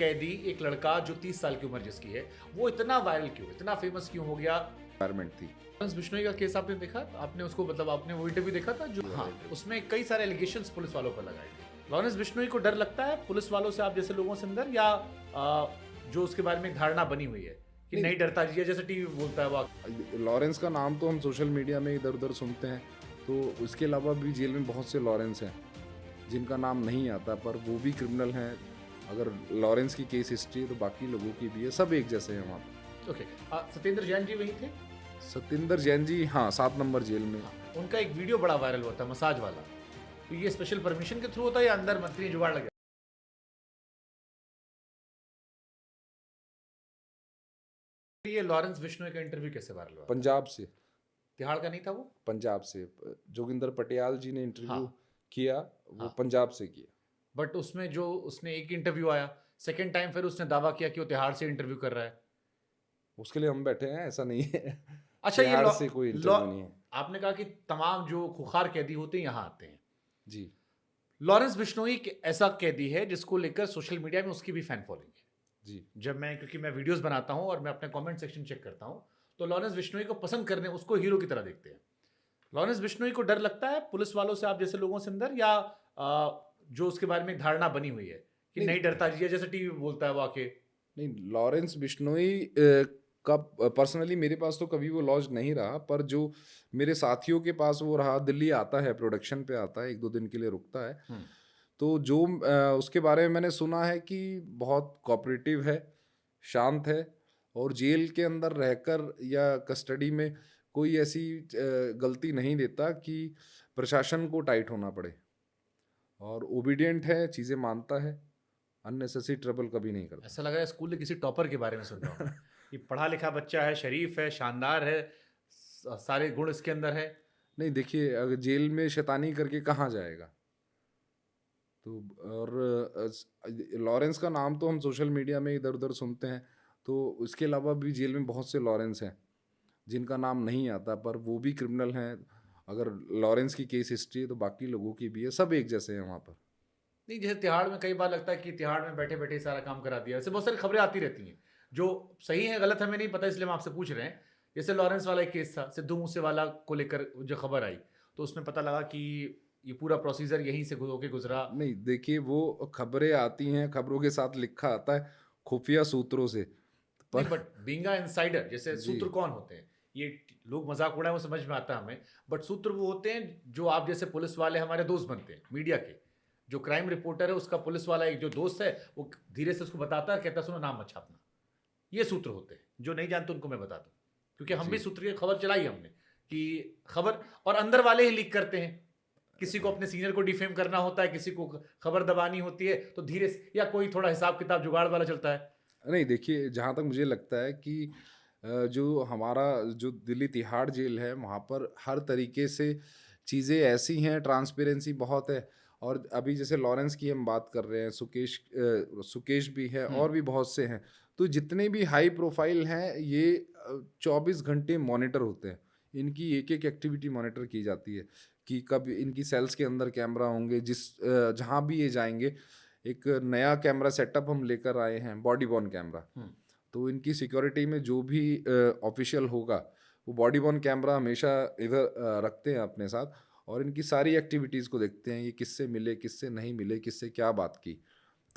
कैदी, एक लड़का जो 30 साल की उम्र जिसकी है, वो इतना वायरल क्यों, इतना फेमस क्यों हो गया? रिक्वायरमेंट थी। लॉरेंस बिश्नोई का केस आपने देखा? आपने उसको मतलब आपने वो इंटरव्यू देखा था जो हाँ, उसमें कई सारे एलिगेशंस पुलिस वालों पर लगाए थे। लॉरेंस बिश्नोई को डर लगता है पुलिस वालों से, आप जैसे लोगों से अंदर, या जो उसके बारे में एक धारणा बनी हुई है कि नहीं डरता जी, जैसे टीवी बोलता है वो। लॉरेंस का नाम तो हम सोशल मीडिया में इधर उधर सुनते हैं, तो उसके अलावा भी जेल में बहुत से लॉरेंस हैं जिनका नाम नहीं आता, पर वो भी क्रिमिनल हैं। अगर लॉरेंस की केस हिस्ट्री है तो बाकी लोगों की भी है, सब एक जैसे हैं वहाँ पर। ओके, सत्येंद्र जैन जी वही थे? सत्येंद्र जैन जी, हाँ, 7 नंबर जेल में। हाँ, उनका एक वीडियो बड़ा वायरल हुआ था मसाज वाला, तो ये स्पेशल परमिशन के थ्रू होता है या अंदर मंत्री ने जुगाड़ लगा? ये लॉरेंस बिश्नोई का इंटरव्यू कैसे वायरल हुआ? पंजाब से। तिहाड़ का नहीं था वो? पंजाब से जोगिंदर पटियाल जी ने इंटरव्यू हाँ किया, वो हाँ, पंजाब से किया। बट उसमें जो उसने एक इंटरव्यू आया, सेकंड टाइम फिर उसने दावा किया कि वो तिहाड़ से इंटरव्यू कर रहा है। उसके लिए हम बैठे हैं, ऐसा नहीं है। अच्छा, ये तिहाड़ लॉ से कोई लॉ इंटरव्यू नहीं है। आपने कहा कि तमाम जो खुखार कैदी होते हैं यहाँ आते हैं। जी लॉरेंस बिश्नोई एक ऐसा कैदी है जिसको लेकर सोशल मीडिया में उसकी भी फैन फॉलोइंग है। जी। जब मैं, क्योंकि मैं वीडियोस बनाता हूं और मैं अपने कमेंट सेक्शन चेक करता हूं, तो लॉरेंस बिश्नोई को पसंद करने, उसको हीरो की तरह देखते हैं। लॉरेंस बिश्नोई को डर लगता है पुलिस वालों से, आप जैसे लोगों से अंदर, या जो उसके बारे में एक धारणा बनी हुई है कि नहीं नहीं डरता जी, जैसे टीवी बोलता है वो आके? नहीं, लॉरेंस बिश्नोई का पर्सनली मेरे पास तो कभी वो लॉज नहीं रहा, पर जो मेरे साथियों के पास वो रहा, दिल्ली आता है, प्रोडक्शन पे आता है, 1-2 दिन के लिए रुकता है। हम्म, तो जो उसके बारे में मैंने सुना है कि बहुत कोऑपरेटिव है, शांत है, और जेल के अंदर रहकर या कस्टडी में कोई ऐसी गलती नहीं देता कि प्रशासन को टाइट होना पड़े, और ओबीडिएंट है, चीज़ें मानता है, अननेसेसरी ट्रबल कभी नहीं करता। ऐसा लग रहा है स्कूल के किसी टॉपर के बारे में सुन रहा हूं मैं, कि पढ़ा लिखा बच्चा है, शरीफ है, शानदार है, सारे गुण इसके अंदर है। नहीं, देखिए, अगर जेल में शैतानी करके कहाँ जाएगा? तो लॉरेंस का नाम तो हम सोशल मीडिया में इधर उधर सुनते हैं, तो उसके अलावा भी जेल में बहुत से लॉरेंस हैं जिनका नाम नहीं आता, पर वो भी क्रिमिनल हैं। अगर लॉरेंस की केस हिस्ट्री है तो बाकी लोगों की भी है, सब एक जैसे हैं वहाँ पर। नहीं, जैसे तिहाड़ में कई बार लगता है कि तिहाड़ में बैठे बैठे सारा काम करा दिया, ऐसे बहुत सारी खबरें आती रहती हैं जो सही है गलत हमें नहीं पता, इसलिए हम आपसे पूछ रहे हैं। जैसे लॉरेंस वाला एक केस था, सिद्धू मूसेवाला को लेकर जो खबर आई, तो उसमें पता लगा कि ये पूरा प्रोसीजर यहीं से होके गुजरा। नहीं, देखिए, वो खबरें आती हैं, खबरों के साथ लिखा आता है खुफिया सूत्रों से, नहीं, पर बट बीइंग अ इनसाइडर, जैसे जी सूत्र कौन होते हैं? ये लोग मजाक उड़ाए वो समझ में आता है हमें, बट सूत्र वो होते हैं जो आप जैसे पुलिस वाले हमारे दोस्त बनते हैं मीडिया के। जो क्राइम रिपोर्टर है उसका पुलिस वाला एक जो दोस्त है, वो धीरे से उसको बताता है, कहता है सुनो नाम मत छापना। ये सूत्र होते हैं, जो नहीं जानते उनको मैं बता दूं, क्योंकि हम भी जी सूत्र की खबर चलाई हमने कि खबर, और अंदर वाले ही लीक करते हैं। किसी को अपने सीनियर को डिफेम करना होता है, किसी को खबर दबानी होती है, तो धीरे से, या कोई थोड़ा हिसाब किताब जुगाड़ वाला चलता है। नहीं, देखिए, जहाँ तक मुझे लगता है कि जो हमारा जो दिल्ली तिहाड़ जेल है, वहाँ पर हर तरीके से चीज़ें ऐसी हैं, ट्रांसपेरेंसी बहुत है। और अभी जैसे लॉरेंस की हम बात कर रहे हैं, सुकेश भी है, हम्म, और भी बहुत से हैं। तो जितने भी हाई प्रोफाइल हैं, ये 24 घंटे मॉनिटर होते हैं। इनकी एक-एक एक्टिविटी मॉनिटर की जाती है कि कब इनकी सेल्स के अंदर कैमरा होंगे, जहाँ भी ये जाएँगे। एक नया कैमरा सेटअप हम लेकर आए हैं, बॉडी वॉर्न कैमरा। हम्म। तो इनकी सिक्योरिटी में जो भी ऑफिशियल होगा, वो बॉडी वॉर्न कैमरा हमेशा इधर रखते हैं अपने साथ, और इनकी सारी एक्टिविटीज़ को देखते हैं, ये किससे मिले, किससे नहीं मिले, किससे क्या बात की।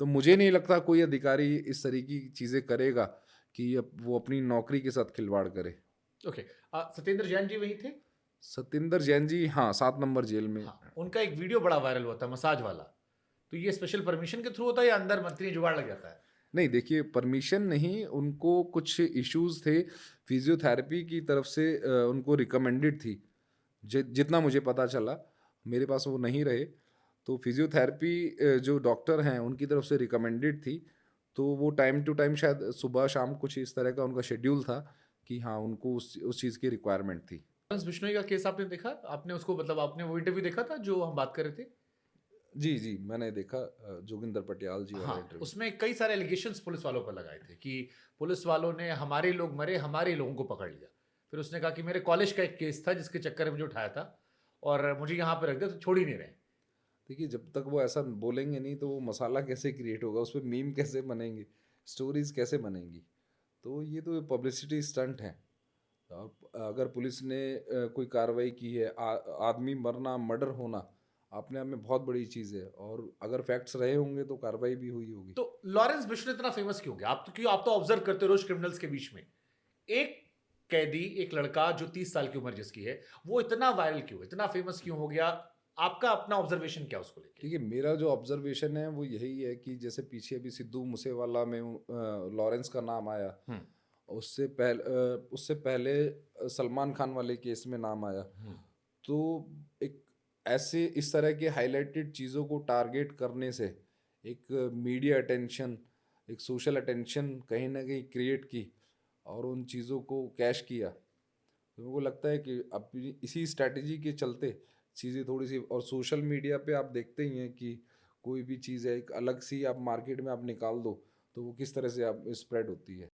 तो मुझे नहीं लगता कोई अधिकारी इस तरह की चीज़ें करेगा कि वो अपनी नौकरी के साथ खिलवाड़ करे। ओके, सत्येंद्र जैन जी वही थे? सत्येंद्र जैन जी, हाँ, 7 नंबर जेल में। हाँ, उनका एक वीडियो बड़ा वायरल हुआ था मसाज वाला, तो ये स्पेशल परमिशन के थ्रू होता है या अंदर मंत्री जुगाड़ लग जाता है? नहीं, देखिए, परमिशन नहीं, उनको कुछ इश्यूज़ थे, फिज़ियोथेरेपी की तरफ से उनको रिकमेंडेड थी। जितना मुझे पता चला, मेरे पास वो नहीं रहे, तो फिज़ियोथेरेपी जो डॉक्टर हैं उनकी तरफ से रिकमेंडेड थी, तो वो टाइम टू टाइम शायद सुबह-शाम कुछ इस तरह का उनका शेड्यूल था कि हाँ, उनको उस चीज़ की रिक्वायरमेंट थी। लॉरेंस बिश्नोई का केस आपने देखा? आपने उसको मतलब आपने वो इंटरव्यू देखा था जो हम बात कर रहे थे? जी, जी, मैंने देखा जोगिंदर पटियाल जी वाला हाँ, इंटरव्यू। उसमें कई सारे एलिगेशंस पुलिस वालों पर लगाए थे कि पुलिस वालों ने हमारे लोग मरे, हमारे लोगों को पकड़ लिया। फिर उसने कहा कि मेरे कॉलेज का एक केस था जिसके चक्कर में मुझे उठाया था और मुझे यहाँ पे रख दिया, तो छोड़ ही नहीं रहे। देखिए जब तक वो ऐसा बोलेंगे नहीं तो वो मसाला कैसे क्रिएट होगा, उस पे मीम कैसे बनेंगे, स्टोरीज कैसे बनेंगी। तो ये तो पब्लिसिटी स्टंट है। और अगर पुलिस ने कोई कार्रवाई की है, आदमी मरना, मर्डर होना अपने आप में बहुत बड़ी चीज़ है, और अगर फैक्ट्स रहे होंगे तो कार्रवाई भी हुई होगी। तो लॉरेंस बिश्नोई इतना फेमस क्यों हो गया? आप तो ऑब्जर्व करते हो रोज क्रिमिनल्स के बीच में। एक कैदी, एक लड़का जो 30 साल की उम्र जिसकी है, वो इतना वायरल क्यों, इतना फेमस क्यों हो गया? आपका अपना ऑब्जर्वेशन क्या उसको लेके? देखिए मेरा जो ऑब्जर्वेशन है वो यही है कि जैसे पीछे अभी सिद्धू मूसेवाला में लॉरेंस का नाम आया, हम्म। उससे पहले सलमान खान वाले केस में नाम आया। हम्म। तो एक ऐसे इस तरह के हाईलाइटेड चीज़ों को टारगेट करने से एक मीडिया अटेंशन, एक सोशल अटेंशन कहीं ना कहीं क्रिएट की, और उन चीज़ों को कैश किया। तो मेरे को लगता है कि अपनी इसी स्ट्रैटेजी के चलते चीज़ें थोड़ी सी, और सोशल मीडिया पे आप देखते ही हैं कि कोई भी चीज़ है एक अलग सी आप मार्केट में आप निकाल दो तो वो किस तरह से आप स्प्रेड होती है।